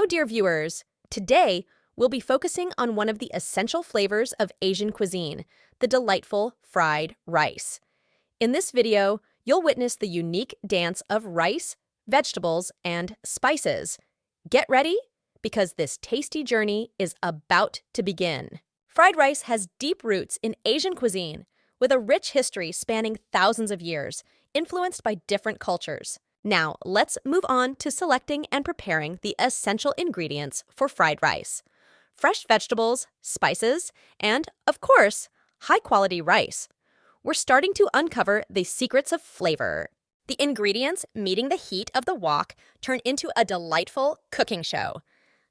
Hello, dear viewers! Today, we'll be focusing on one of the essential flavors of Asian cuisine, the delightful fried rice. In this video, you'll witness the unique dance of rice, vegetables, and spices. Get ready, because this tasty journey is about to begin. Fried rice has deep roots in Asian cuisine, with a rich history spanning thousands of years, influenced by different cultures. Now, let's move on to selecting and preparing the essential ingredients for fried rice. Fresh vegetables, spices, and, of course, high-quality rice. We're starting to uncover the secrets of flavor. The ingredients meeting the heat of the wok turn into a delightful cooking show.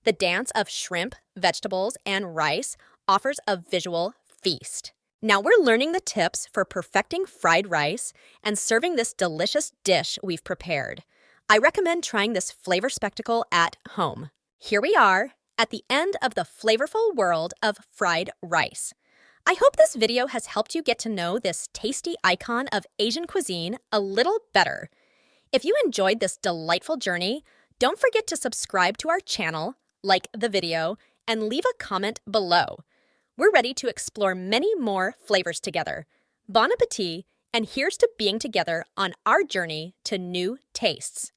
The dance of shrimp, vegetables, and rice offers a visual feast. Now we're learning the tips for perfecting fried rice and serving this delicious dish we've prepared. I recommend trying this flavor spectacle at home. Here we are, at the end of the flavorful world of fried rice. I hope this video has helped you get to know this tasty icon of Asian cuisine a little better. If you enjoyed this delightful journey, don't forget to subscribe to our channel, like the video, and leave a comment below. We're ready to explore many more flavors together. Bon appetit, and here's to being together on our journey to new tastes.